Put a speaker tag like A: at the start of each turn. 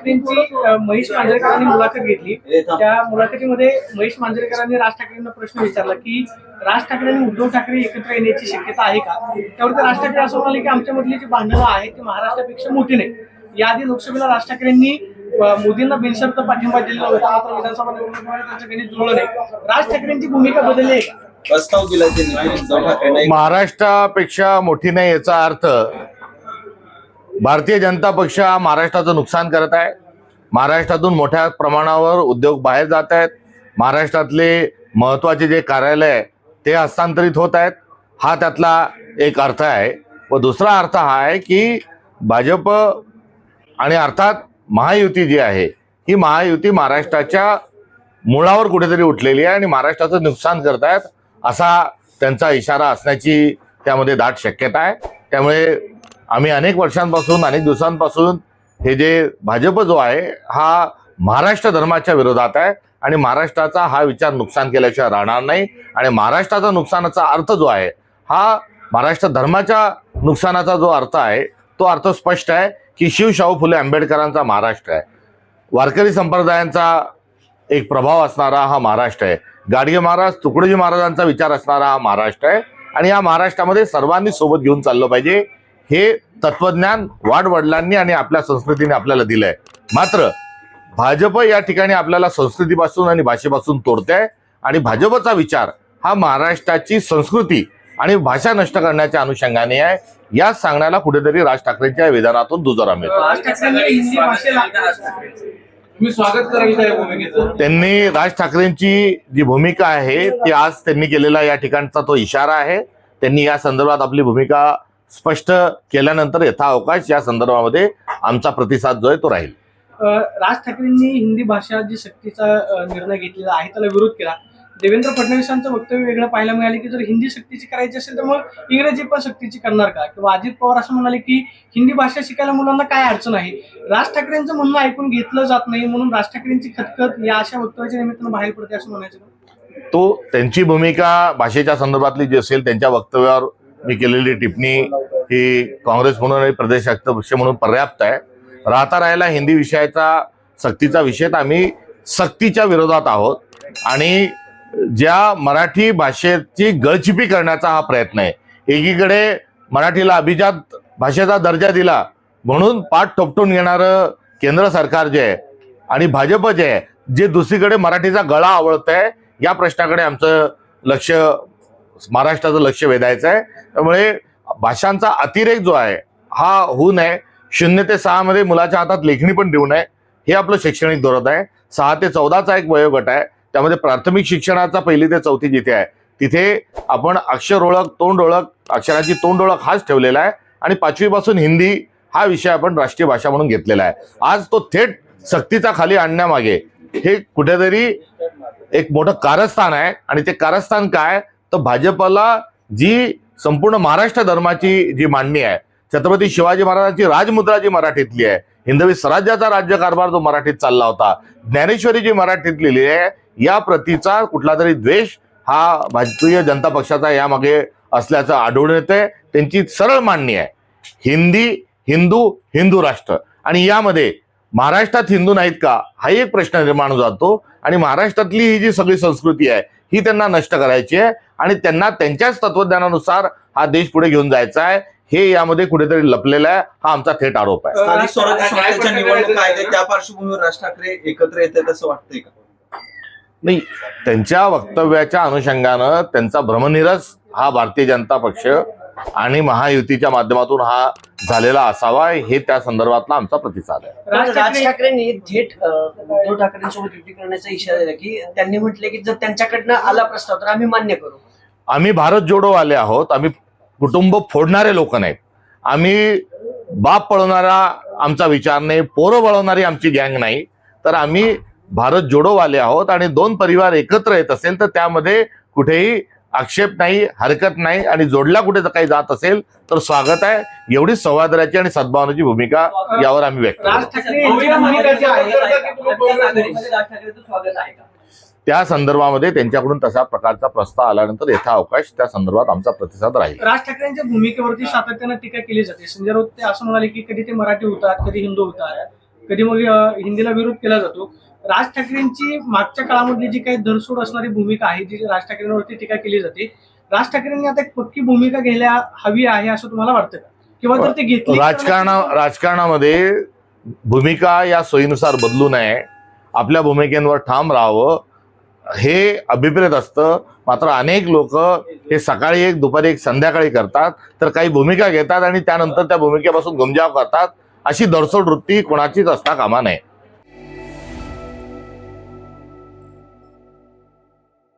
A: ठाकरेंची महेश मांजरेकरांनी मुलाखत घेतली. त्या मुलाखतीमध्ये महेश मांजरेकरांनी राज ठाकरेंना प्रश्न विचारला की राज ठाकरे आणि उद्धव ठाकरे एकत्र येण्याची शक्यता आहे का. त्यावरती राज ठाकरे असं म्हणाले की आमच्यामधली जी भांडणं आहेत ती महाराष्ट्रापेक्षा मोठी नाही. याआधी लोकसभेला राज ठाकरेंनी मोदींना बिनशर्त पाठिंबा दिलेला होता, मात्र विधानसभा निवडणुकीमध्ये त्यांचं गणित जुळलं नाही. राज ठाकरेंची भूमिका बदलली आहे का.
B: प्रस्ताव दिला त्यांनी उद्धव ठाकरेंना.
C: महाराष्ट्रापेक्षा मोठी नाही याचा अर्थ भारतीय जनता पक्ष हा महाराष्ट्राचं नुकसान करत आहे. महाराष्ट्रातून मोठ्या प्रमाणावर उद्योग बाहेर जात आहेत. महाराष्ट्रातले महत्वाचे जे कार्यालय ते हस्तांतरित होत आहेत. हा त्यातला एक अर्थ आहे. व दुसरा अर्थ हा आहे की भाजप आणि अर्थात महायुती जी आहे ही महायुती महाराष्ट्राच्या मुळावर कुठेतरी उठलेली आहे आणि महाराष्ट्राचं नुकसान करत आहेत असा त्यांचा इशारा असण्याची त्यामध्ये दाट शक्यता आहे. त्यामुळे आम्ही अनेक वर्षांपासून अनेक दिवसांपासून हे जे भाजप जो आहे हा महाराष्ट्र धर्माच्या विरोधात आहे आणि महाराष्ट्राचा हा विचार नुकसान केल्याशिवाय राहणार नाही. आणि महाराष्ट्राचा नुकसानाचा अर्थ जो आहे हा महाराष्ट्र धर्माच्या नुकसानाचा जो अर्थ आहे तो अर्थ स्पष्ट आहे की शिवशाहू फुले आंबेडकरांचा महाराष्ट्र आहे. वारकरी संप्रदायांचा एक प्रभाव असणारा हा महाराष्ट्र आहे. गाडगे महाराज तुकडोजी महाराजांचा विचार असणारा हा महाराष्ट्र आहे. आणि या महाराष्ट्रामध्ये सर्वांनी सोबत घेऊन चाललं पाहिजे हे तत्वज्ञान वाडवडिलांनी आणि आपल्या संस्कृतीने आपल्याला दिलंय. मात्र भाजप या ठिकाणी आपल्याला संस्कृतीपासून आणि भाषेपासून तोडते आणि भाजपचा विचार हा महाराष्ट्राची संस्कृती आणि भाषा नष्ट करण्याच्या अनुषंगाने आहे. या सांगण्याला कुठेतरी राज ठाकरेंच्या विधानातून दुजोरा मिळतो.
B: स्वागत करायचं
C: त्यांनी राज ठाकरेंची जी भूमिका आहे ती आज त्यांनी केलेला या ठिकाणचा तो इशारा आहे. त्यांनी या संदर्भात आपली भूमिका स्पष्ट केल्यानंतर यथाअवकाश या संदर्भामध्ये आमचा प्रतिसाद जो आहे तो राहील.
A: राज ठाकरेंनी हिंदी भाषा जी सक्तीचा निर्णय घेतलेला आहे त्याला विरोध केला. देवेंद्र फडणवीसांचं वक्तव्य वेगळं पाहायला मिळाले की जर हिंदी सक्तीची करायची असेल तर मग इंग्रजी पण सक्तीची करणार का. किंवा अजित पवार असं म्हणाले की हिंदी भाषा शिकायला मुलांना काय अडचण आहे. राज ठाकरेंचं म्हणणं ऐकून घेतलं जात नाही म्हणून राज ठाकरेंची खतखत या अशा वक्तव्याच्या निमित्तानं बाहेर पडते असं म्हणायचं.
C: तो त्यांची भूमिका भाषेच्या संदर्भातली जी असेल त्यांच्या वक्तव्यावर मी केलेली टिप्पणी ही काँग्रेस म्हणून आणि प्रदेश पक्ष म्हणून पर्याप्त आहे. राहता राहिला हिंदी विषयाचा सक्तीचा विषय तर आम्ही सक्तीच्या विरोधात आहोत. आणि ज्या मराठी भाषेची गळचिपी करण्याचा हा प्रयत्न आहे. एकीकडे मराठीला अभिजात भाषेचा दर्जा दिला म्हणून पाठ थोपटून घेणारं केंद्र सरकार जे आहे आणि भाजप जे आहे जे दुसरीकडे मराठीचा गळा आवळतंय या प्रश्नाकडे आमचं लक्ष महाराष्ट्राचं लक्ष वेधायचं आहे. त्यामुळे भाषांचा अतिरेक जो आहे हा होऊ नये. 0 ते 6 मध्ये मुलाच्या हातात लेखणी पण देऊ नये हे आपलं शैक्षणिक धोरण आहे. 6 ते 14चा एक वयोगट आहे. त्यामध्ये प्राथमिक शिक्षणाचा 1ली ते 4थी जिथे आहे तिथे आपण अक्षर ओळख तोंड ओळख अक्षराची तोंड ओळख हाच ठेवलेला आहे. आणि 5वी पासून हिंदी हा विषय आपण राष्ट्रीय भाषा म्हणून घेतलेला आहे. आज तो थेट सक्तीचा खाली आणण्यामागे हे कुठेतरी एक मोठं कारस्थान आहे. आणि ते कारस्थान काय तर भाजपला जी संपूर्ण महाराष्ट्र धर्माची जी मांडणी आहे छत्रपती शिवाजी महाराजांची राजमुद्रा जी मराठीतली आहे हिंदवी स्वराज्याचा राज्यकारभार जो मराठीत चालला होता ज्ञानेश्वरी जी मराठीत लिहिली आहे या प्रतीचा कुठला तरी द्वेष हा भारतीय जनता पक्षाचा यामागे असल्याचं आढळून येतंय. त्यांची सरळ मांडणी आहे हिंदी हिंदू हिंदू राष्ट्र. आणि यामध्ये महाराष्ट्रात हिंदू नाहीत का हाही एक प्रश्न निर्माण जातो. आणि महाराष्ट्रातली ही जी सगळी संस्कृती आहे ही त्यांना नष्ट करायची आहे आणि त्यांना त्यांच्याच तत्वज्ञानानुसार हा देश पुढे घेऊन जायचा आहे हे यामध्ये कुठेतरी लपलेला आहे. हा आमचा थेट आरोप आहे.
B: स्थानिक स्वराज्य संस्थेच्या निवडणुका आहेत त्या पार्श्वभूमीवर राज ठाकरे एकत्र येतात असं वाटतंय का.
C: नाही त्यांच्या वक्तव्याच्या अनुषंगानं त्यांचा भ्रमनिरस हा भारतीय जनता पक्ष आणि महायुतीच्या माध्यमातून हा झालेला असावा हे त्या संदर्भातला आमचा प्रतिसाद आहे.
D: राज ठाकरेंनी थेट उद्धव ठाकरेंसोबत युती करण्याचा इशारा दिला की त्यांनी म्हटले की जर त्यांच्याकडनं आला प्रस्ताव तर आम्ही मान्य करू.
C: आम्ही भारत जोडो आले आहोत. आम्ही कुटुंब फोडणारे लोक नाहीत. आम्ही बाप पळवणारा आमचा विचार नाही. पोरं वळवणारी आमची गँग नाही. तर आम्ही भारत जोडो आले आहोत. आणि 2 परिवार एकत्र येत असेल तर त्यामध्ये कुठेही आक्षेप नाही हरकत नाही. आणि जोडला कुठे काही जात असेल तर स्वागत आहे. एवढी सौहार्दाची आणि सद्भावनाची भूमिका यावर आम्ही व्यक्त करतो. त्या संदर्भामध्ये त्यांच्याकडून तशा प्रकारचा प्रस्ताव आल्यानंतर यथाअवकाश त्या संदर्भात आमचा प्रतिसाद राहील.
A: राज ठाकरेंच्या भूमिकेवरती सातत्यानं टीका केली जाते. संजय राऊत ते असं म्हणाले की कधी ते मराठी होतात कधी हिंदू होतात. कधी मग हिंदीला विरोध केला जातो. राज ठाकरेंची मागच्या काळामधली जी काही धरसोड असणारी भूमिका आहे, जी राज ठाकरेंवरती टीका केली जाते, राज ठाकरेंनी आता एक पक्की भूमिका घ्यायला हवी आहे असं तुम्हाला वाटतं का? किंवा जर ते घेतली
C: राजकारणामध्ये भूमिका या सोयीनुसार बदलू नये, आपल्या भूमिकेवर ठाम राहावं हे अभिप्रेत असतं. मात्र अनेक लोक हे सकाळी एक, दुपारी एक, संध्याकाळी करतात, तर काही भूमिका घेतात आणि त्यानंतर त्या भूमिकेपासून गुमजाव करतात. अशी दरसोड वृत्ती कोणाचीच असता कामा नये.